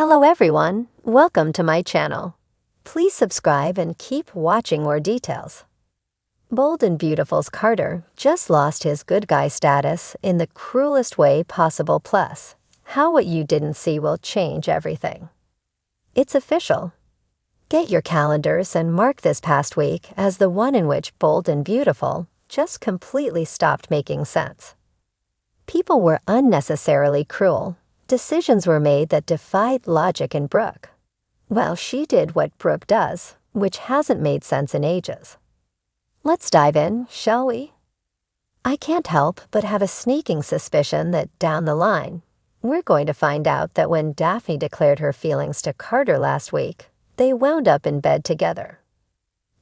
Hello everyone, welcome to my channel. Please subscribe and keep watching more details. Bold and Beautiful's Carter just lost his good guy status in the cruelest way possible, plus how what you didn't see will change everything. It's official. Get your calendars and mark this past week as the one in which Bold and Beautiful just completely stopped making sense. People were unnecessarily cruel. Decisions were made that defied logic in Brooke. Well, she did what Brooke does, which hasn't made sense in ages. Let's dive in, shall we? I can't help but have a sneaking suspicion that down the line, we're going to find out that when Daphne declared her feelings to Carter last week, they wound up in bed together.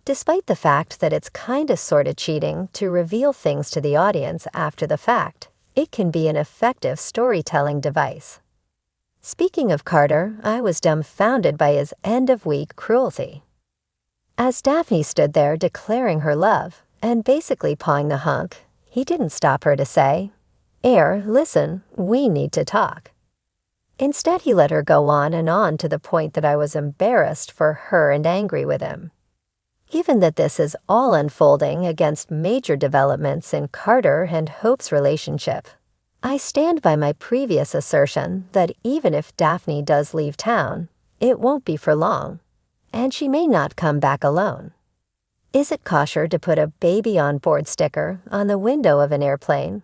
Despite the fact that it's kinda sorta cheating to reveal things to the audience after the fact, it can be an effective storytelling device. Speaking of Carter, I was dumbfounded by his end-of-week cruelty. As Daphne stood there declaring her love and basically pawing the hunk, he didn't stop her to say, "Air, listen, we need to talk." Instead, he let her go on and on to the point that I was embarrassed for her and angry with him. Given that this is all unfolding against major developments in Carter and Hope's relationship, I stand by my previous assertion that even if Daphne does leave town, it won't be for long, and she may not come back alone. Is it kosher to put a baby on board sticker on the window of an airplane?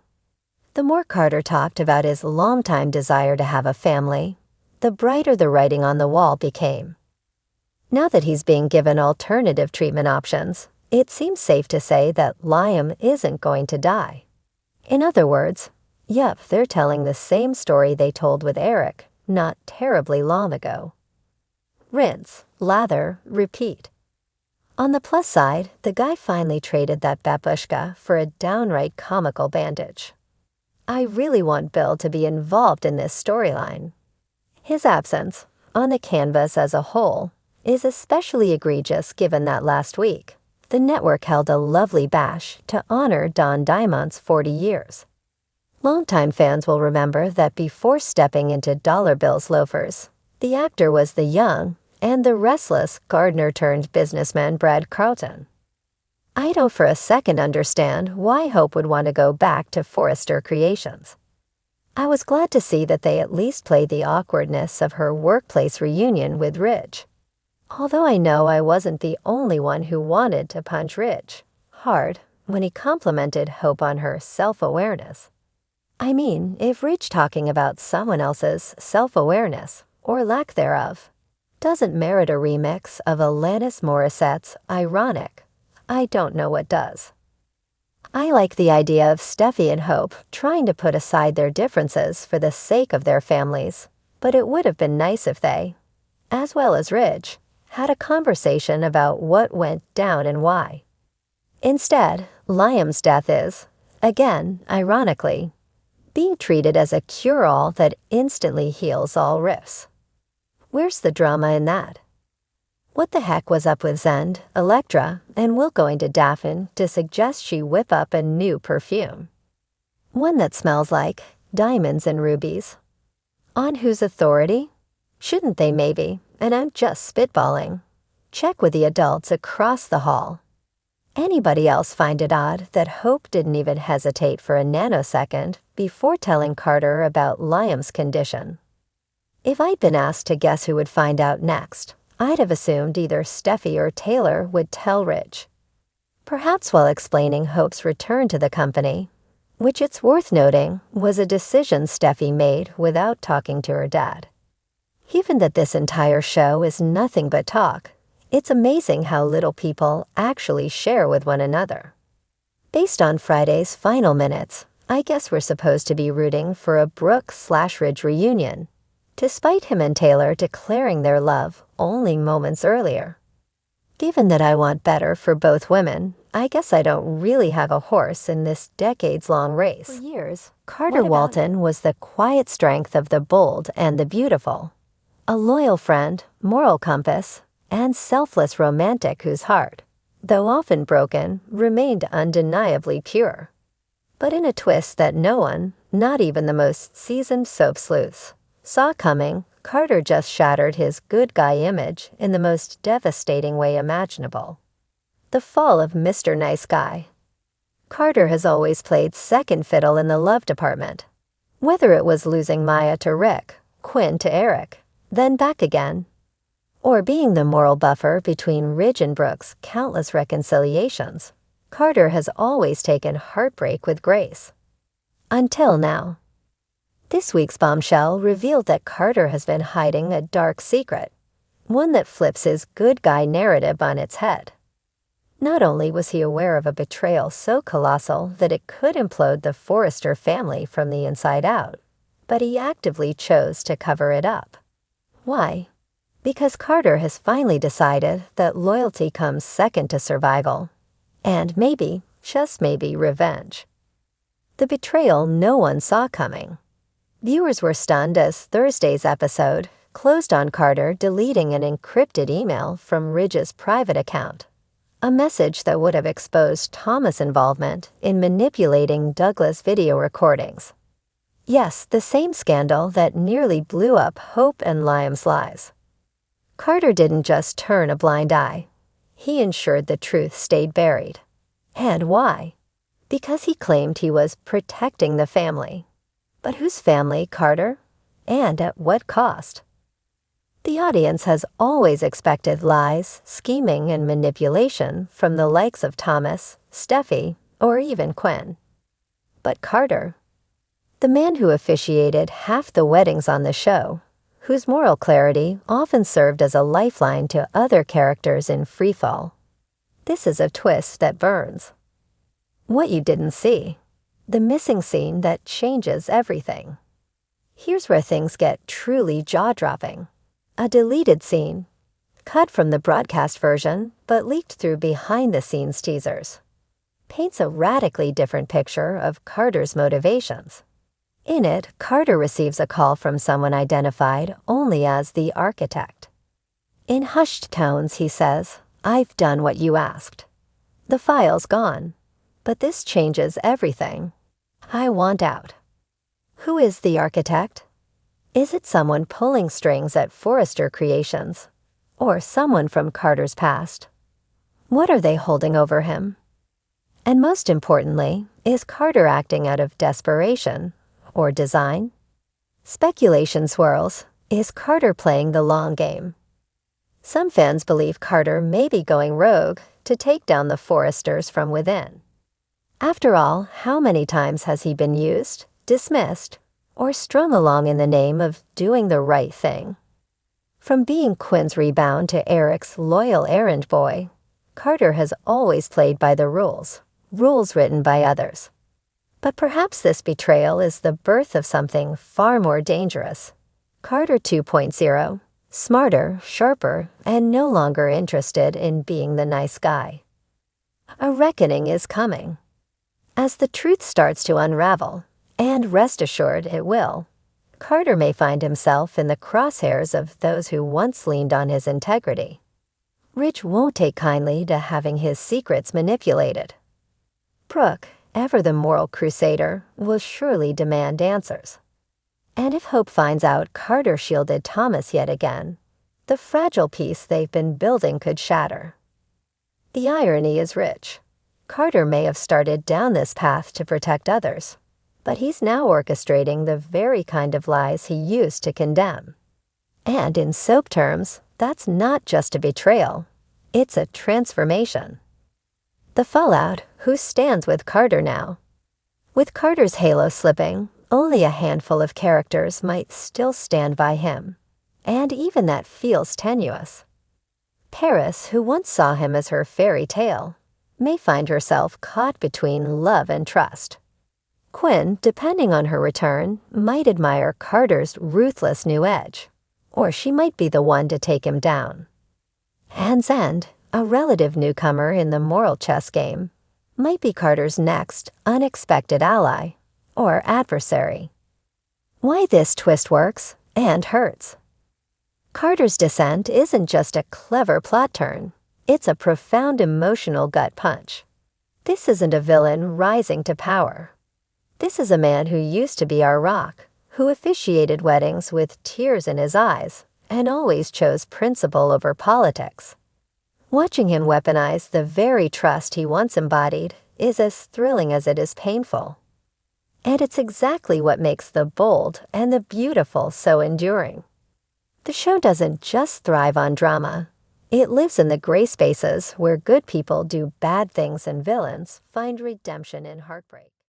The more Carter talked about his longtime desire to have a family, the brighter the writing on the wall became. Now that he's being given alternative treatment options, it seems safe to say that Liam isn't going to die. In other words, yep, they're telling the same story they told with Eric not terribly long ago. Rinse, lather, repeat. On the plus side, the guy finally traded that babushka for a downright comical bandage. I really want Bill to be involved in this storyline. His absence, on the canvas as a whole, is especially egregious given that last week, the network held a lovely bash to honor Don Diamond's 40 years. Longtime fans will remember that before stepping into Dollar Bill's loafers, the actor was the young and the restless gardener-turned-businessman Brad Carlton. I don't for a second understand why Hope would want to go back to Forrester Creations. I was glad to see that they at least played the awkwardness of her workplace reunion with Ridge. Although I know I wasn't the only one who wanted to punch Ridge hard when he complimented Hope on her self-awareness. I mean, if Ridge talking about someone else's self-awareness, or lack thereof, doesn't merit a remix of Alanis Morissette's Ironic, I don't know what does. I like the idea of Steffi and Hope trying to put aside their differences for the sake of their families, but it would have been nice if they, as well as Ridge, had a conversation about what went down and why. Instead, Liam's death is, again, ironically, being treated as a cure-all that instantly heals all rifts. Where's the drama in that? What the heck was up with Zend, Elektra, and Will going to Daphne to suggest she whip up a new perfume? One that smells like diamonds and rubies. On whose authority? Shouldn't they maybe, and I'm just spitballing, check with the adults across the hall? Anybody else find it odd that Hope didn't even hesitate for a nanosecond before telling Carter about Liam's condition? If I'd been asked to guess who would find out next, I'd have assumed either Steffi or Taylor would tell Ridge. Perhaps while explaining Hope's return to the company, which it's worth noting was a decision Steffi made without talking to her dad. Given that this entire show is nothing but talk, it's amazing how little people actually share with one another. Based on Friday's final minutes, I guess we're supposed to be rooting for a Brooke/Ridge reunion, despite him and Taylor declaring their love only moments earlier. Given that I want better for both women, I guess I don't really have a horse in this decades-long race. For years, Carter Walton was the quiet strength of the bold and the beautiful. A loyal friend, moral compass, and selfless romantic whose heart, though often broken, remained undeniably pure. But in a twist that no one, not even the most seasoned soap sleuths, saw coming, Carter just shattered his good guy image in the most devastating way imaginable. The fall of Mr. Nice Guy. Carter has always played second fiddle in the love department. Whether it was losing Maya to Rick, Quinn to Eric, then back again, or being the moral buffer between Ridge and Brooke's countless reconciliations, Carter has always taken heartbreak with grace. Until now. This week's bombshell revealed that Carter has been hiding a dark secret, one that flips his good guy narrative on its head. Not only was he aware of a betrayal so colossal that it could implode the Forrester family from the inside out, but he actively chose to cover it up. Why? Because Carter has finally decided that loyalty comes second to survival, and maybe, just maybe, revenge. The betrayal no one saw coming. Viewers were stunned as Thursday's episode closed on Carter deleting an encrypted email from Ridge's private account, a message that would have exposed Thomas' involvement in manipulating Douglas' video recordings. Yes, the same scandal that nearly blew up Hope and Liam's lives. Carter didn't just turn a blind eye. He ensured the truth stayed buried. And why? Because he claimed he was protecting the family. But whose family, Carter? And at what cost? The audience has always expected lies, scheming, and manipulation from the likes of Thomas, Steffi, or even Quinn. But Carter, the man who officiated half the weddings on the show, whose moral clarity often served as a lifeline to other characters in freefall. This is a twist that burns. What you didn't see. The missing scene that changes everything. Here's where things get truly jaw-dropping. A deleted scene, cut from the broadcast version but leaked through behind-the-scenes teasers, paints a radically different picture of Carter's motivations. In it, Carter receives a call from someone identified only as the architect. In hushed tones, he says, "I've done what you asked." The file's gone. But this changes everything. I want out. Who is the architect? Is it someone pulling strings at Forrester Creations? Or someone from Carter's past? What are they holding over him? And most importantly, is Carter acting out of desperation or design? Speculation swirls. Is Carter playing the long game? Some fans believe Carter may be going rogue to take down the Forresters from within. After all, how many times has he been used, dismissed, or strung along in the name of doing the right thing? From being Quinn's rebound to Eric's loyal errand boy, Carter has always played by the rules written by others. But perhaps this betrayal is the birth of something far more dangerous. Carter 2.0, smarter, sharper, and no longer interested in being the nice guy. A reckoning is coming. As the truth starts to unravel, and rest assured it will, Carter may find himself in the crosshairs of those who once leaned on his integrity. Ridge won't take kindly to having his secrets manipulated. Brooke, ever the moral crusader, will surely demand answers. And if Hope finds out Carter shielded Thomas yet again, the fragile peace they've been building could shatter. The irony is rich. Carter may have started down this path to protect others, but he's now orchestrating the very kind of lies he used to condemn. And in soap terms, that's not just a betrayal, it's a transformation. The fallout, who stands with Carter now? With Carter's halo slipping, only a handful of characters might still stand by him, and even that feels tenuous. Paris, who once saw him as her fairy tale, may find herself caught between love and trust. Quinn, depending on her return, might admire Carter's ruthless new edge, or she might be the one to take him down. Hand's End, a relative newcomer in the moral chess game, might be Carter's next unexpected ally or adversary. Why this twist works and hurts. Carter's descent isn't just a clever plot turn. It's a profound emotional gut punch. This isn't a villain rising to power. This is a man who used to be our rock, who officiated weddings with tears in his eyes and always chose principle over politics. Watching him weaponize the very trust he once embodied is as thrilling as it is painful. And it's exactly what makes the bold and the beautiful so enduring. The show doesn't just thrive on drama. It lives in the gray spaces where good people do bad things and villains find redemption in heartbreak.